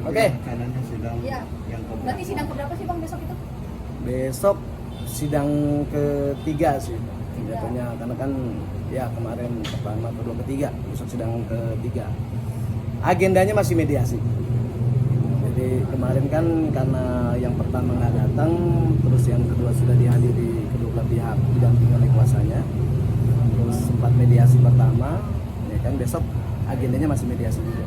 Oke. Rencananya sidang Iya. yang keberapa? Berarti sidang keberapa sih Bang besok itu? Besok sidang ketiga sih Tiga. jatuhnya, karena kan ya kemarin pertama, kedua, ketiga, besok sidang ketiga. Agendanya masih mediasi. Jadi kemarin kan karena yang pertama nggak datang, terus yang kedua sudah dihadiri kedua belah pihak didampingi oleh kuasanya. Terus sempat mediasi pertama, ya kan besok agendanya masih mediasi juga.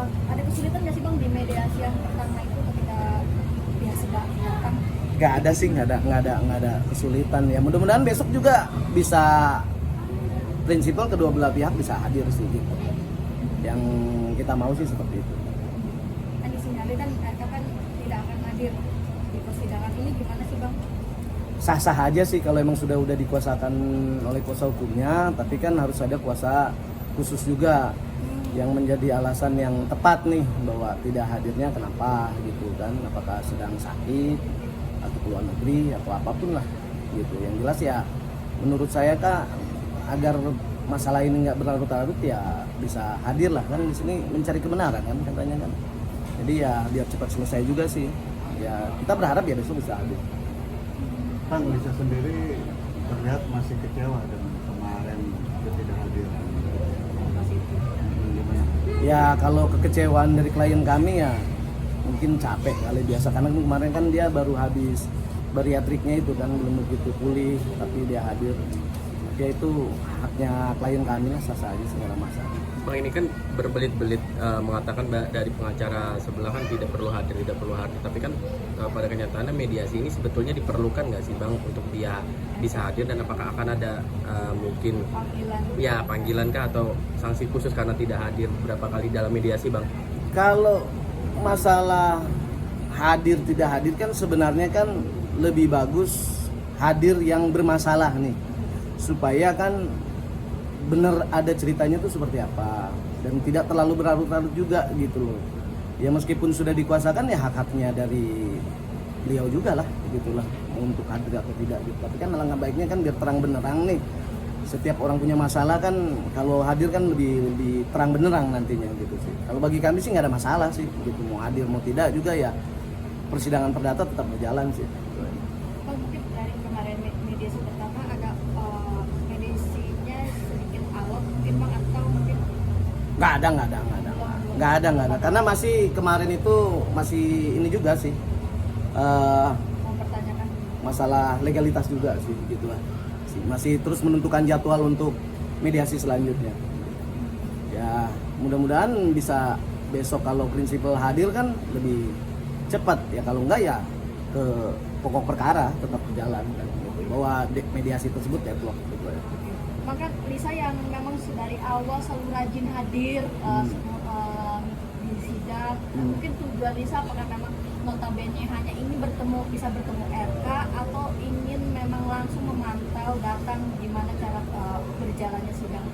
Ada kesulitan nggak sih Bang di mediasi yang pertama itu ketika pihak sedang datang? Nggak ada sih, nggak ada kesulitan ya. Mudah-mudahan besok juga bisa prinsipal kedua belah pihak bisa hadir sih gitu. Yang kita mau sih seperti itu. Kan disinyalir kan mereka kan tidak akan hadir di persidangan ini, gimana sih Bang? Sah-sah aja sih kalau emang udah dikuasakan oleh kuasa hukumnya, tapi kan harus ada kuasa khusus juga yang menjadi alasan yang tepat nih bahwa tidak hadirnya kenapa gitu kan, apakah sedang sakit atau keluar negeri atau apapun lah gitu. Yang jelas ya menurut saya Kak, agar masalah ini nggak berlarut-larut ya bisa hadir lah kan, di sini mencari kebenaran kan katanya kan. Jadi ya biar cepat selesai juga sih. Ya kita berharap ya besok bisa hadir. Kan Lisa sendiri terlihat masih kecewa dengan kemarin ketidakhadiran. Gimana? Ya kalau kekecewaan dari klien kami ya mungkin capek kali biasa, karena kemarin kan dia baru habis bariatriknya itu kan, belum begitu pulih tapi dia hadir. Ya itu haknya klien kami lah, sah-sah aja segala masalah. Bang, ini kan berbelit-belit mengatakan dari pengacara sebelah kan tidak perlu hadir, tapi kan pada kenyataannya mediasi ini sebetulnya diperlukan nggak sih Bang untuk dia bisa hadir, dan apakah akan ada mungkin panggilan kah atau sanksi khusus karena tidak hadir berapa kali dalam mediasi Bang? Kalau masalah hadir tidak hadir kan sebenarnya kan lebih bagus hadir yang bermasalah nih, supaya kan bener ada ceritanya tuh seperti apa dan tidak terlalu berlarut-larut juga gitu loh. Ya meskipun sudah dikuasakan ya hak-haknya dari beliau juga lah gitulah untuk hadir atau tidak gitu. Tapi kan alangkah baiknya kan biar terang benerang nih. Setiap orang punya masalah kan kalau hadir kan lebih terang benerang nantinya gitu sih. Kalau bagi kami sih nggak ada masalah sih gitu, mau hadir mau tidak juga ya persidangan perdata tetap berjalan sih. Bang, mungkin dari kemarin mediasi pertama agak mediasinya sedikit alot mungkin Bang, atau mungkin Nggak ada, karena masih kemarin itu masih ini juga sih mempertanyakan masalah legalitas juga sih begitulah. Masih terus menentukan jadwal untuk mediasi selanjutnya. Ya mudah-mudahan bisa besok, kalau prinsipal hadir kan lebih cepat ya, kalau enggak ya ke pokok perkara tetap berjalan kan, bahwa mediasi tersebut deadlock gitu ya. maka Lisa yang memang dari awal selalu rajin hadir di sidang, mungkin tujuan Lisa apakah memang notabene hanya ingin bisa bertemu RK atau ingin memang langsung memantau datang gimana cara berjalannya sidang?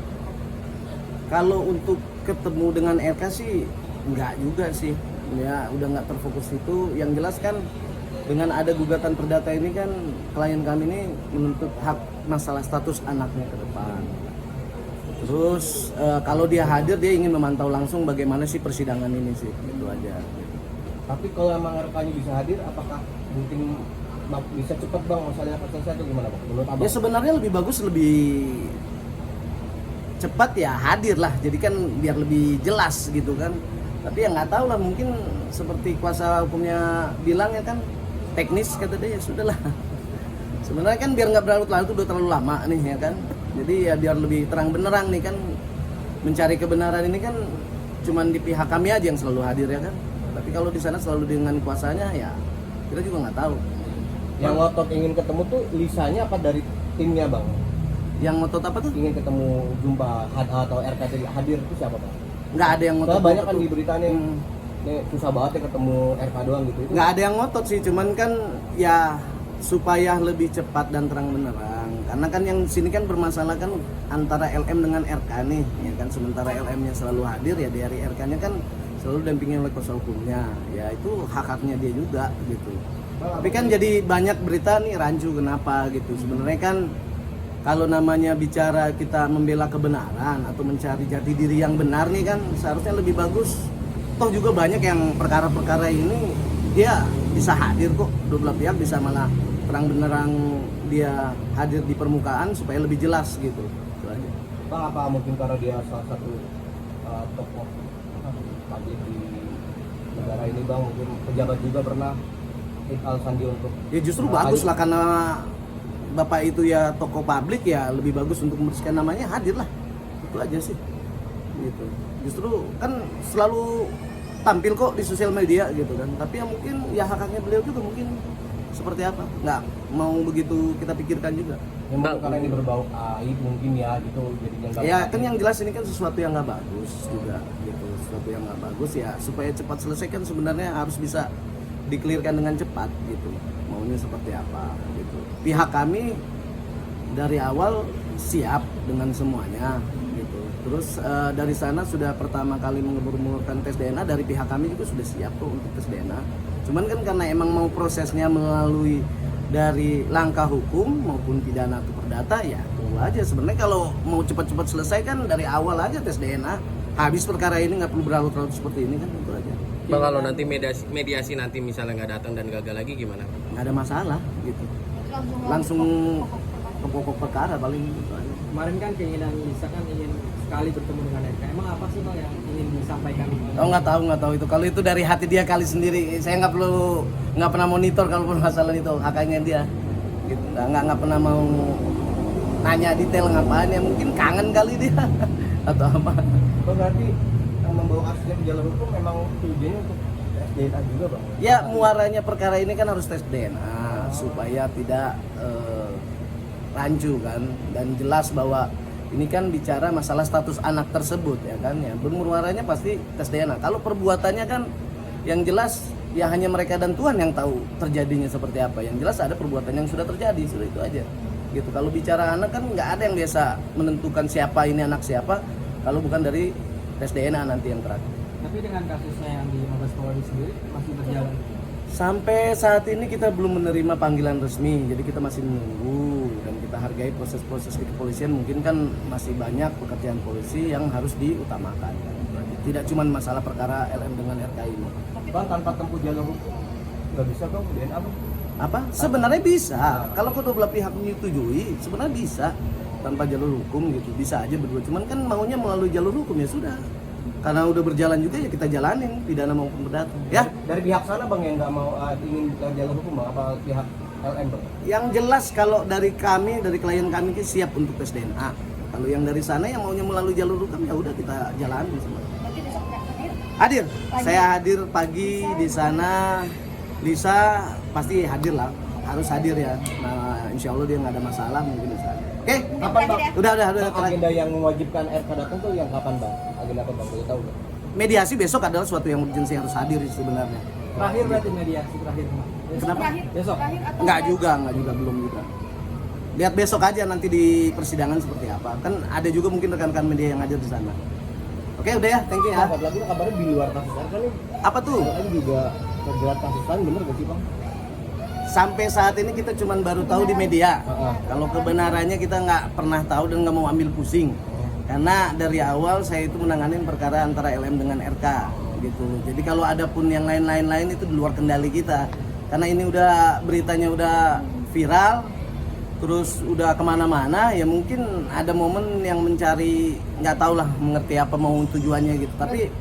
Kalau untuk ketemu dengan RK sih enggak juga sih ya, udah nggak terfokus itu. Yang jelas kan dengan ada gugatan perdata ini kan klien kami ini menuntut hak masalah status anaknya ke depan. Terus kalau dia hadir dia ingin memantau langsung bagaimana sih persidangan ini sih, itu aja. Tapi kalau emang RK-nya bisa hadir, apakah mungkin bisa cepat Bang masalahnya selesai itu gimana Bang? Menurut Abang? Ya sebenarnya lebih bagus lebih cepat ya hadir lah, jadi kan biar lebih jelas gitu kan. Tapi ya nggak tahu lah, mungkin seperti kuasa hukumnya bilang ya kan teknis kata dia, ya sudahlah. Sebenarnya kan biar nggak berlarut-larut udah terlalu lama nih ya kan. Jadi ya biar lebih terang benerang nih kan, mencari kebenaran ini kan cuman di pihak kami aja yang selalu hadir ya kan. Tapi kalau di sana selalu dengan kuasanya ya kita juga nggak tahu. Yang ngotot ingin ketemu tuh Lisanya apa dari timnya Bang? Yang ngotot apa tuh? Ingin ketemu jumpa atau RK hadir itu siapa Bang? Nggak ada yang ngotot. Soalnya banyak kan di beritanya ini susah banget ya ketemu RK doang gitu. Itu nggak ada yang ngotot sih, cuman kan ya supaya lebih cepat dan terang benerang. Karena kan yang sini kan bermasalah kan antara LM dengan RK nih ya kan. Sementara LM-nya selalu hadir ya, dari RK-nya kan selalu dampingin oleh kuasa hukumnya. Ya itu hak-haknya dia juga gitu. Tapi kan jadi banyak berita nih rancu kenapa gitu. Sebenarnya kan kalau namanya bicara kita membela kebenaran atau mencari jati diri yang benar nih kan seharusnya lebih bagus toh juga banyak yang perkara-perkara ini dia bisa hadir kok, dua belah pihak bisa malah terang benerang dia hadir di permukaan supaya lebih jelas gitu. Itu aja. Bang, apa mungkin karena dia salah satu tokoh publik di negara ini bang, mungkin pejabat juga pernah alasan dia untuk Ya justru bagus lah, karena bapak itu ya tokoh publik, ya lebih bagus untuk membersihkan namanya, hadir lah. Itu aja sih. Gitu. Justru kan selalu tampil kok di sosial media gitu kan. Tapi ya mungkin ya hak-haknya beliau juga mungkin seperti apa, nggak mau begitu kita pikirkan juga. yang mungkin karena ini berbau aib mungkin ya gitu, jadinya nggak Ya baik. kan yang jelas ini kan sesuatu yang nggak bagus juga gitu, sesuatu yang nggak bagus ya, supaya cepat selesai kan sebenarnya harus bisa dikelirkan dengan cepat gitu, maunya seperti apa gitu. Pihak kami dari awal siap dengan semuanya gitu. Terus dari sana sudah pertama kali mengelurkan tes DNA, dari pihak kami juga sudah siap kok untuk tes DNA. Cuman kan karena emang mau prosesnya melalui dari langkah hukum maupun pidana atau perdata, ya tunggu aja. Sebenarnya kalau mau cepat-cepat selesai kan dari awal aja tes DNA, habis perkara ini, nggak perlu berlarut-larut seperti ini kan, itu aja. Bang, kalau nanti mediasi nanti misalnya nggak datang dan gagal lagi gimana? Nggak ada masalah gitu, langsung ke pokok perkara paling gitu aja. Kemarin kan keinginan Lisa kan ingin sekali bertemu dengan RK. Emang apa sih bang yang ingin disampaikan? Oh nggak tahu itu, kalau itu dari hati dia kali sendiri. Saya nggak pernah monitor kalau masalah itu, haknya dia gitu. Nggak pernah mau nanya detail ngapain, ya mungkin kangen kali dia atau apa. Oh, berarti yang membawa kasusnya ke jalur hukum memang tujuannya untuk tes DNA juga bang? Ya muaranya perkara ini kan harus tes DNA supaya tidak rancu kan, dan jelas bahwa ini kan bicara masalah status anak tersebut ya kan, ya bermuaranya pasti tes DNA. Kalau perbuatannya kan yang jelas ya hanya mereka dan Tuhan yang tahu terjadinya seperti apa. Yang jelas ada perbuatan yang sudah terjadi, sudah itu aja gitu. Kalau bicara anak kan nggak ada yang biasa menentukan siapa ini anak siapa kalau bukan dari tes DNA nanti yang terakhir. Tapi dengan kasusnya yang di Mabes Polri sendiri masih berjalan. Sampai saat ini kita belum menerima panggilan resmi, jadi kita masih menunggu, dan kita hargai proses-proses di kepolisian. Mungkin kan masih banyak pekerjaan polisi yang harus diutamakan. Tidak cuma masalah perkara LM dengan RK ini. Bang, tanpa tempuh jalur hukum nggak bisa bang DNA bang? Apa? Sebenarnya bisa. Kalau kedua belah pihak menyetujui, sebenarnya bisa tanpa jalur hukum gitu. Bisa aja berdua. Cuman kan maunya melalui jalur hukum, ya sudah. Karena udah berjalan juga ya kita jalanin, pidana maupun perdata. Ya. Dari pihak sana bang yang nggak mau ingin jalur hukum bang, apa pihak LM bang? Yang jelas kalau dari kami, dari klien kami siap untuk tes DNA. Kalau yang dari sana yang maunya melalui jalur hukum, ya udah kita jalanin semua. Berarti besok nggak hadir? Hadir. Pagi. Saya hadir pagi di sana. Lisa pasti hadir lah, harus hadir ya. Nah, insya Allah dia nggak ada masalah, mungkin bisa. Oke, Kapan bang? udah. Bang, agenda yang mewajibkan RK datang tuh yang kapan bang? Agenda apa bang? Boleh tahu bang? Mediasi besok adalah suatu yang urgensi, harus hadir sebenarnya. Terakhir berarti mediasi terakhir. Kenapa? Besok. Terakhir atau Enggak juga, belum juga. Lihat besok aja nanti di persidangan seperti apa. Kan ada juga mungkin rekan-rekan media yang hadir di sana. Oke, udah ya, thank you ya. Lagi kabarnya di luar kasus RK nih, Apa tuh? RK juga terjerat kasus lain, bener gak sih bang? Sampai saat ini kita cuma baru tahu di media. Heeh. Kalau kebenarannya kita nggak pernah tahu dan nggak mau ambil pusing. Karena dari awal saya itu menangani perkara antara LM dengan RK gitu. Jadi kalau ada pun yang lain itu di luar kendali kita. Karena ini udah beritanya udah viral, terus udah kemana-mana, ya mungkin ada momen yang mencari, nggak tahu lah mengerti apa mau tujuannya gitu. Tapi